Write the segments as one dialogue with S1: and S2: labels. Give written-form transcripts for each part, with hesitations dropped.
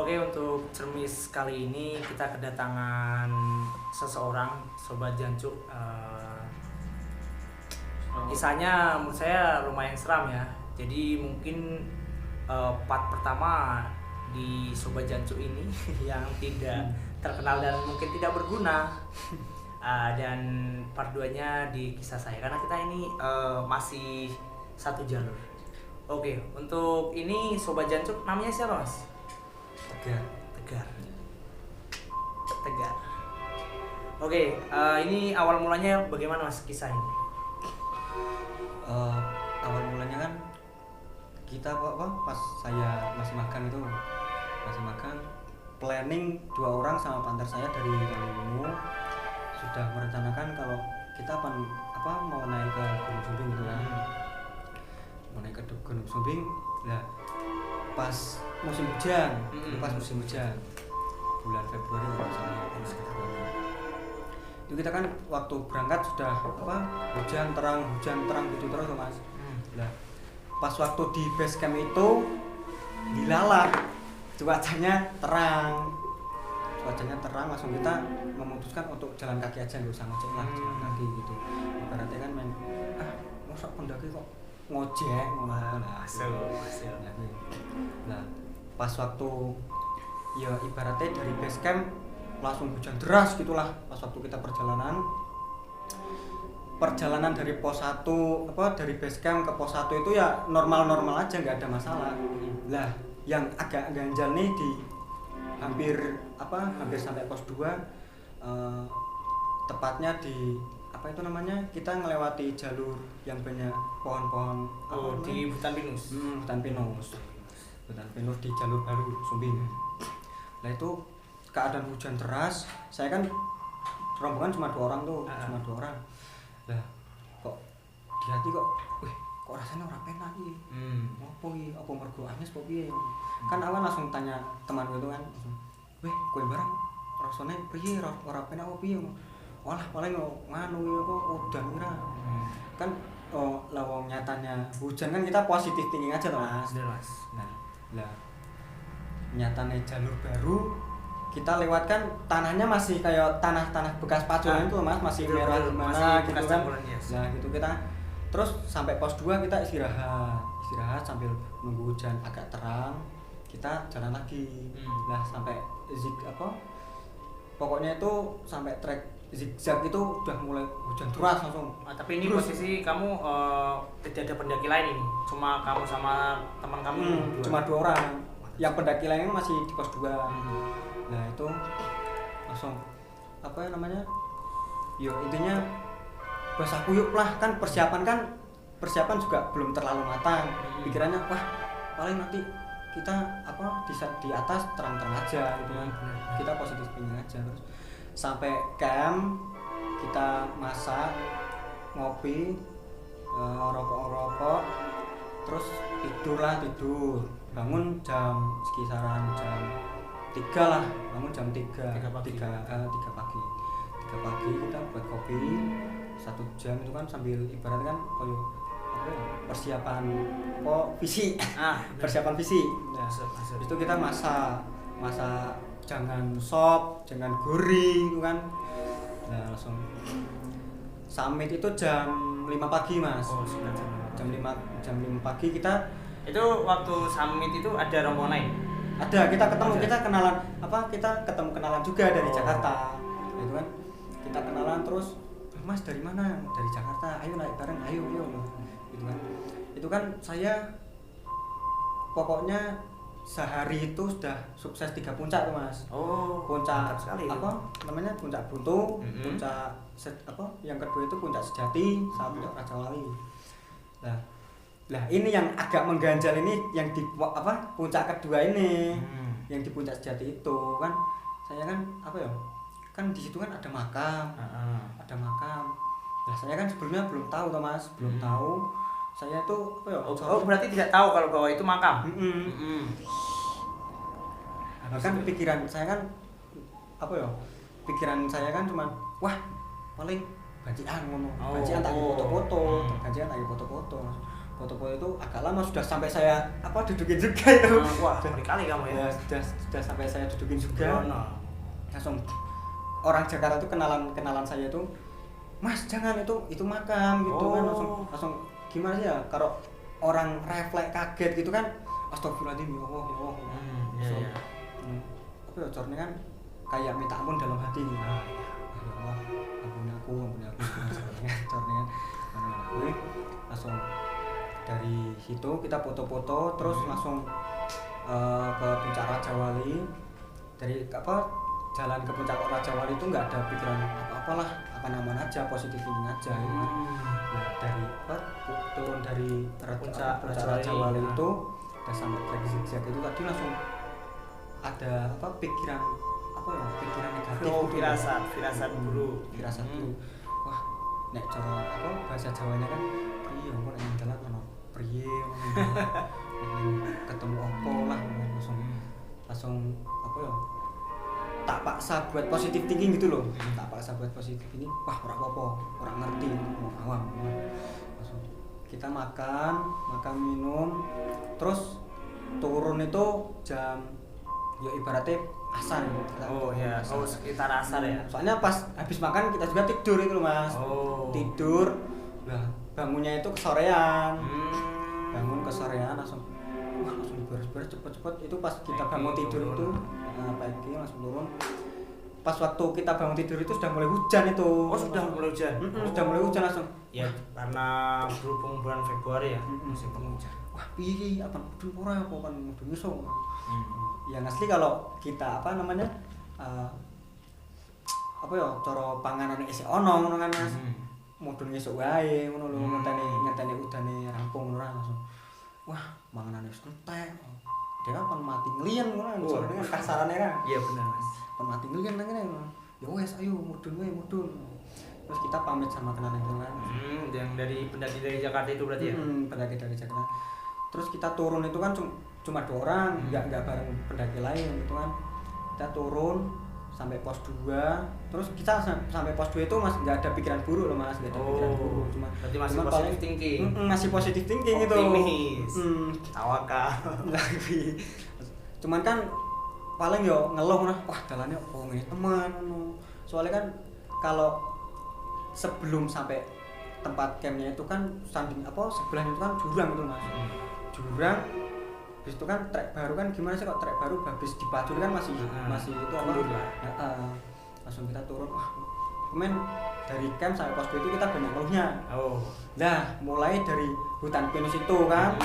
S1: Oke, untuk cermis kali ini kita kedatangan seseorang, Sobat Jancuk. Kisahnya menurut saya lumayan seram ya. Jadi mungkin part pertama di Sobat Jancuk ini yang tidak terkenal dan mungkin tidak berguna. Dan part 2-nya di kisah saya karena kita ini masih satu jalur. Oke, untuk ini Sobat Jancuk namanya siapa, Mas? Tegar. Oke, ini awal mulanya bagaimana, Mas, kisah ini?
S2: Awal mulanya kan kita pas saya masih magang planning 2 orang sama partner saya dari Kaliwungu sudah merencanakan kalau kita mau naik ke Gunung Sumbing gitu kan. Mau naik ke Gunung Sumbing, nah pas musim hujan, bulan Februari kalau salah, itu kita kan waktu berangkat sudah hujan terang gitu terus Mas. Nah, pas waktu di base camp itu dilalah cuacanya terang langsung kita memutuskan untuk jalan kaki aja, nggak usah ngojek lah, jalan kaki gitu. Ibaratnya kan main masa pendaki kok ngojek
S1: hasil.
S2: Nah, pas waktu ya ibaratnya dari base camp langsung hujan deras gitulah. Pas waktu kita perjalanan dari pos 1 dari base camp ke pos 1 itu ya normal aja, nggak ada masalah. Lah, yang agak ganjal nih di hampir sampai pos 2, tepatnya di kita ngelewati jalur yang banyak pohon-pohon
S1: di hutan pinus.
S2: Hutan pinus di jalur baru Sumbing. Nah, itu keadaan hujan deras. Saya kan rombongan cuma 2 orang tuh, Lah, kok di hati kok rasanya ora penak iki. Opo iki? Apa mergo anyes apa piye? Kan awan langsung tanya teman itu kan, kowe barang rasane piye ora penak apa piye? Walah paling nganu apa udan ora. Kan lawang nyatanya hujan kan kita positif thinking aja toh Mas. Nah, lah nyatanya jalur baru kita lewatkan tanahnya masih kayak tanah bekas pacuan itu Mas, masih merah gimana gitu kan. Nah, gitu kita terus sampai pos 2 kita istirahat sambil nunggu hujan agak terang, kita jalan lagi. Nah, sampai pokoknya itu sampai trek zigzag itu udah mulai hujan deras langsung.
S1: Tapi ini posisi kamu tidak ada pendaki lain ini, cuma kamu sama teman kamu?
S2: Cuma 2 orang. Yang pendaki lainnya masih di pos 2. Nah, itu langsung ya intinya basah kuyup lah. Kan persiapan juga belum terlalu matang. Pikirannya paling nanti kita di atas terang-terang aja gitu kan. Kita positif thinking aja. Terus sampai camp kita masak, ngopi, rokok, terus tidur. Bangun sekisaran jam 3 lah, jam 3 pagi kita buat kopi 1 jam itu kan sambil ibaratnya kan kayak persiapan visi. Persiapan visi. Nah, itu kita masak jangan sop, jangan gurih gitu kan. Nah, langsung summit itu jam 5 pagi Mas. Jam 5 pagi kita.
S1: Itu waktu summit itu ada rombongan lain?
S2: Ada, kita kenalan kenalan juga dari Jakarta. Itu kan kita kenalan terus, Mas dari mana? Dari Jakarta. Ayo naik bareng, ayo. Gitu kan. Itu kan saya pokoknya sehari itu sudah sukses 3 puncak tuh Mas. Puncak sekali. Puncak Buntu, puncak yang kedua itu puncak Sejati, sama puncak Raja Wali. Lah ini yang agak mengganjal ini yang di puncak kedua ini. Yang di puncak Sejati itu kan saya kan kan di situ kan ada makam. Nah, saya kan sebelumnya belum tahu toh Mas, tahu. Saya tuh
S1: berarti tidak tahu kalau bahwa itu makam.
S2: Kan pikiran saya kan pikiran saya kan cuma paling bajikan ngono. Bajikan tak foto-foto. foto-foto itu agak lama, sudah sampai saya dudukin juga itu.
S1: Wah, berkali kamu ya.
S2: Sudah sampai saya dudukin juga. Langsung orang Jakarta itu kenalan saya itu, Mas jangan itu makam gitu kan, langsung gimana sih ya, kalau orang refleks kaget gitu kan, astagfirullahaladzim ya Allah ya Allah.
S1: Iya.
S2: Apa ya cornya kan kayak minta ampun dalam hati gitu. Ya Allah, ampuni aku cornya kan. Langsung dari situ kita foto-foto terus langsung ke puncak Raja Wali. Dari jalan ke puncak Raja Wali itu nggak ada pikiran apa-apalah, aman aja, positif thinking aja gitu. Nah dari turun dari puncak Raja Wali itu udah sampai trek zigzag itu tadi langsung ada pikiran negatif,
S1: firasat buruk.
S2: Wah nek cara bahasa Jawanya kan iya kok nek dalan ono priye ketemu opo lah, langsung tak paksa buat positif thinking gitu loh. Tak paksa buat positif ini, wah ora apa-apa, ora ngerti, awam. Langsung kita makan minum, terus turun itu jam ya ibaratnya asar.
S1: Sekitar asar ya.
S2: Soalnya pas habis makan kita juga tidur itu loh Mas. Tidur. Lah bangunnya itu kesorean. Bangun kesorean langsung beres-beres cepet-cepet. Itu pas kita bangun tidur itu pagi langsung turun. Pas waktu kita bangun tidur itu sudah mulai hujan itu.
S1: Sudah mulai hujan.
S2: Sudah mulai hujan langsung.
S1: Ya karena berhubung bulan Februari ya, musim penghujan.
S2: Wah, piye apa mudun ora apa kan mudun iso. Ya asli kalau kita cara panganan isih ono ngono kan Mas. Mudun esuk wae ngono lho, ngenteni udane rampung ora langsung. Wah, manganane wis entek. Dia kan mati ngelian ngono kan dengan kasarannya kan.
S1: Iya benar Mas.
S2: Kon mati ngelian nang ngene. Ya wes ayo mudun. Terus kita pamit sama kenalan-kenalan.
S1: Yang dari pendaki dari Jakarta itu berarti ya?
S2: Pendaki dari Jakarta. Terus kita turun itu kan cuma 2 orang, enggak bareng pendaki lain gitu kan. Kita turun sampai pos 2. Terus kita sampai pos 2 itu masih enggak ada pikiran buruk loh Mas, enggak ada pikiran buruk.
S1: Berarti masih positive thinking.
S2: Masih positive thinking itu.
S1: Optimis. Tawakal.
S2: Cuman kan paling yo ngeluh nah, wah dalannya ngene teman ngono. Soalnya kan kalau sebelum sampai tempat campnya itu kan sebelahnya itu kan jurang gitu Mas. Jurang habis itu kan trek baru kan gimana sih kok trek baru habis dipacul kan masih itu langsung kita turun. Wah kemen dari camp sampai pos itu kita banyak ngeluhnya. Nah mulai dari hutan pinus itu kan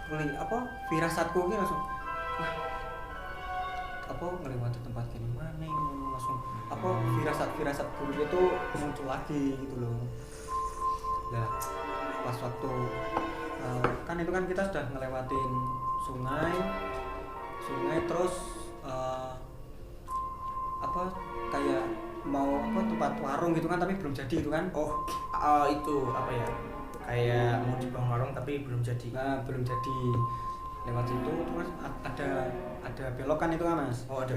S2: mulai firasatku ini langsung wah ngelewati tempat kayak mana langsung firasat buruk itu muncul lagi gitu loh. Nah pas waktu kan itu kan kita sudah ngelewatin sungai terus kayak mau tempat warung gitu kan tapi belum jadi itu kan.
S1: Itu apa ya, kayak mau dibangun warung tapi belum jadi.
S2: Belum jadi. Lewat situ terus ada belokan itu kan Mas.
S1: Ada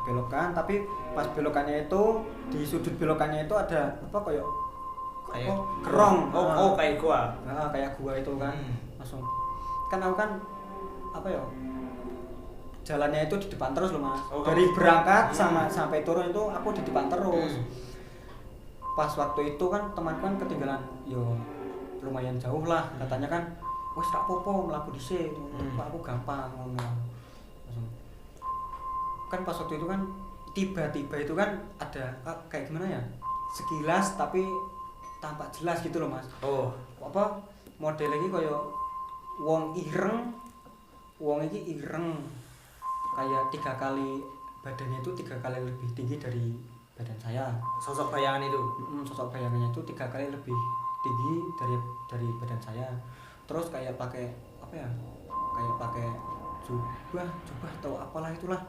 S1: belokan
S2: tapi pas belokannya itu di sudut belokannya itu ada kayak kerong.
S1: Kayak gua.
S2: Kayak gua itu kan. Langsung kan aku kan jalannya itu di depan terus loh Mas. Dari berangkat sampai turun itu aku di depan terus. Pas waktu itu kan teman kan ketinggalan lumayan jauh lah, katanya kan wes tak popo mlaku dhisik, aku gampang ngono. Kan pas waktu itu kan tiba-tiba itu kan ada kayak gimana ya? Sekilas tapi tampak jelas gitu loh Mas. Model iki kaya wong ireng. Wong iki ireng. Kayak 3 kali badannya itu 3 kali lebih tinggi dari badan saya.
S1: Sosok bayangan itu.
S2: Sosok bayangannya itu 3 kali lebih tinggi dari badan saya. Terus kayak pakai kayak pakai jubah atau apalah itulah.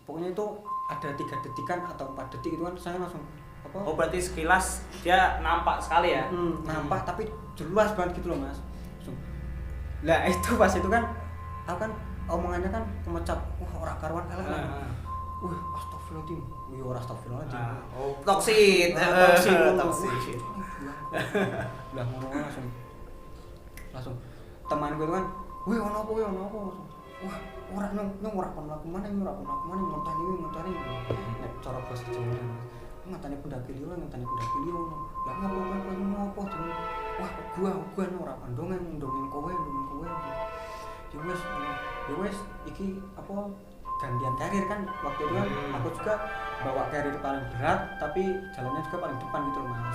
S2: Pokoknya itu ada 3 detikan atau 4 detik itu kan saya langsung
S1: berarti sekilas dia nampak sekali ya.
S2: Nampak tapi jelas banget gitu loh Mas. Lah itu pas itu kan aku kan omongannya kan kemecap, wah ora karuan kalah. Astagfirullahaladzim. Ora astagfirullahaladzim.
S1: Toksit.
S2: Lah ngono langsung langsung temanku itu kan wih ono apa langsung wah ora kon mlaku maneh ngonteni nek cara basa Jawa ngatane pendaki liya lah ngopo jeneng wah gua ora pandongan ndongeng kowe ya wes iki apa gantian karir kan waktu itu kan aku juga bawa karir paling berat tapi jalannya juga paling depan gitu loh Mas.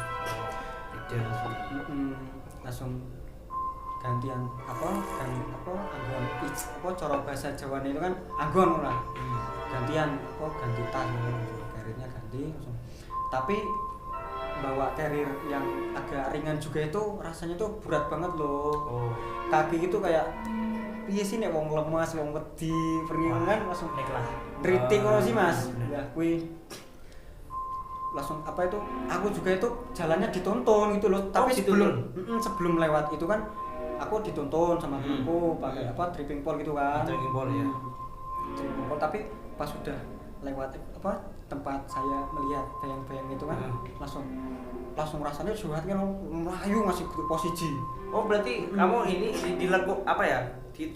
S2: Langsung gantian anggon cara bahasa Jawane itu kan anggon ora. Gantian ganti tas karirnya ganti langsung. Tapi bawa karir yang agak ringan juga itu rasanya tuh berat banget loh. Kaki itu kayak piye sih nek wong lemas, wong wedi, peringan langsung
S1: nek lah.
S2: Kritik ngono sih Mas. Ya kuwi langsung apa itu aku juga itu jalannya ditonton gitu loh. Tapi sebelum lewat itu kan aku ditonton sama temanku pakai tripping pole gitu kan.
S1: Tripping pole ya.
S2: Tripping pole tapi pas sudah lewat tempat saya melihat bayang-bayang itu kan langsung rasanya surat kan melayu masih posisi.
S1: Oh berarti kamu ini di lekuk apa ya? Di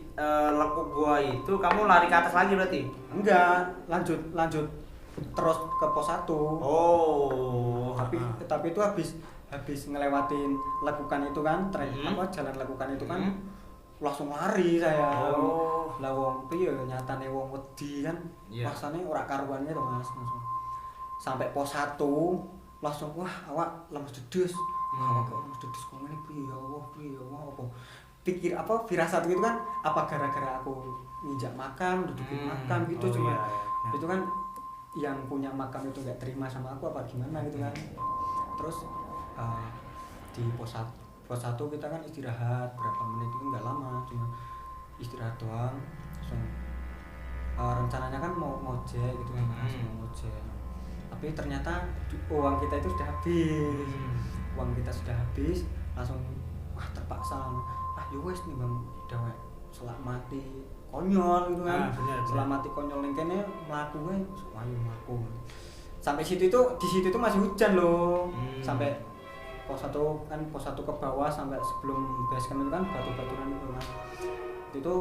S1: lekuk gua itu kamu lari ke atas lagi berarti?
S2: Enggak, lanjut terus ke pos 1.
S1: Oh.
S2: Tapi itu habis ngelewatin lekukan itu kan, jalan lekukan itu kan langsung lari saya. Lah wong piye nyatane wong wedi kan. Rasane ora karuan gitu Mas. Sampai pos 1 langsung wah awak lemes dedes. Awak lemes dedes kok ngene piye ya Allah apa. Pikir firasat gitu kan apa gara-gara aku nginjak makam, dudukin makam gitu cuma itu kan yang punya makam itu gak terima sama aku apa gimana gitu kan. Terus di pos 1 kita kan istirahat berapa menit itu nggak lama cuma istirahat doang langsung rencananya kan mau ngojek gitu kan mau ngojek tapi ternyata uang kita itu sudah habis langsung wah terpaksa wes nih bang dewek selak mati konyol gitu kan selak mati konyol ning kene mlaku wae mlaku sampai di situ itu masih hujan loh sampai pos 1 ke bawah sampai sebelum base camp itu kan batu-baturan itu Mas itu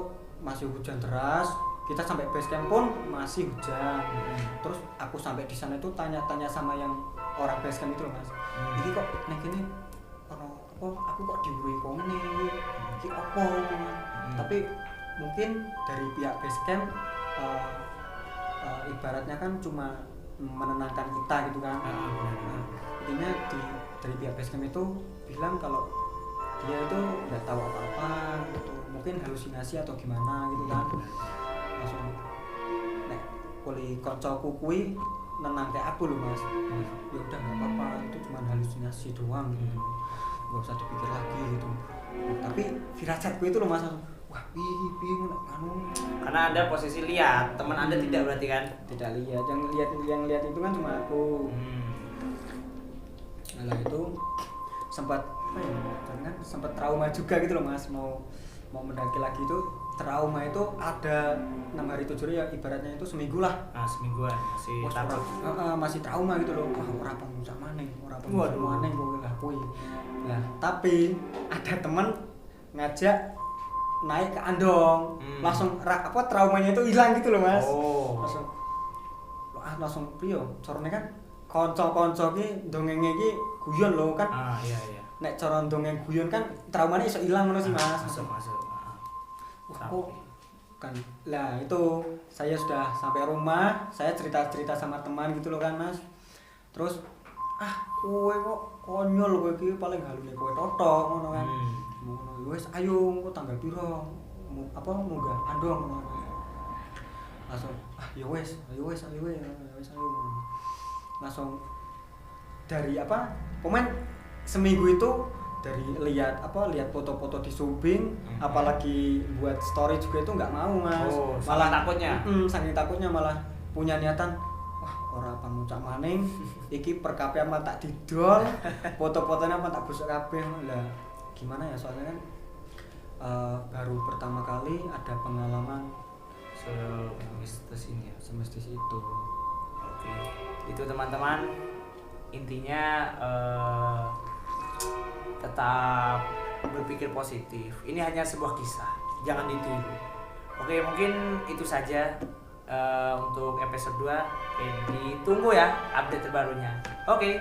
S2: masih hujan deras kita sampai base camp pun masih hujan terus aku sampai di sana itu tanya-tanya sama yang orang base camp itu loh Mas ini kok nek kene aku kok diwuri kok ngene iki opo tapi mungkin dari pihak base camp ibaratnya kan cuma menenangkan kita gitu kan intinya dari pihak base camp itu bilang kalau dia itu nggak tahu apa-apa gitu mungkin halusinasi atau gimana gitu kan langsung nek kuli kancaku kuwi nenang kayak aku loh Mas ya udah nggak apa-apa itu cuma halusinasi doang gitu nggak usah dipikir lagi gitu tapi firasatku itu loh Mas wah bingung
S1: karena Anda posisi lihat teman Anda tidak berarti kan
S2: tidak lihat yang lihat itu kan cuma aku nah itu sempat trauma juga gitu loh Mas mau mendaki lagi itu trauma itu ada 6 hari 7 hari ya ibaratnya itu seminggu lah
S1: semingguan
S2: masih trauma gitu loh wah ora pamuncak maneh kok lah kuwi nah tapi ada teman ngajak naik ke Andong langsung traumanya itu hilang gitu loh Mas langsung priyo carane kan kanca-kanca ki dongenge iki guyon lho kan
S1: iya
S2: nek cara dongeng guyon kan traumanya iso ilang ngono sih Mas
S1: masuk
S2: kan lah itu saya sudah sampai rumah saya cerita sama teman gitu loh kan Mas terus kowe kok konyol kowe iki paling halune kowe totok ngono kan ngono wis ayo engko tanggal piro munggah Andong ngono langsung ya wis ayo langsung dari pemain seminggu itu dari lihat foto-foto di Subing apalagi buat story juga itu nggak mau Mas
S1: malah takutnya
S2: saking takutnya malah punya niatan wah ora pamuncak maning iki perkape apa tak didol foto-fotonya apa tak busuk kabeh lah gimana ya soalnya kan baru pertama kali ada pengalaman semistis itu
S1: oke itu teman-teman intinya tetap berpikir positif. Ini hanya sebuah kisah, jangan ditiru. Oke, mungkin itu saja untuk episode 2. Oke, ditunggu ya update terbarunya. Oke.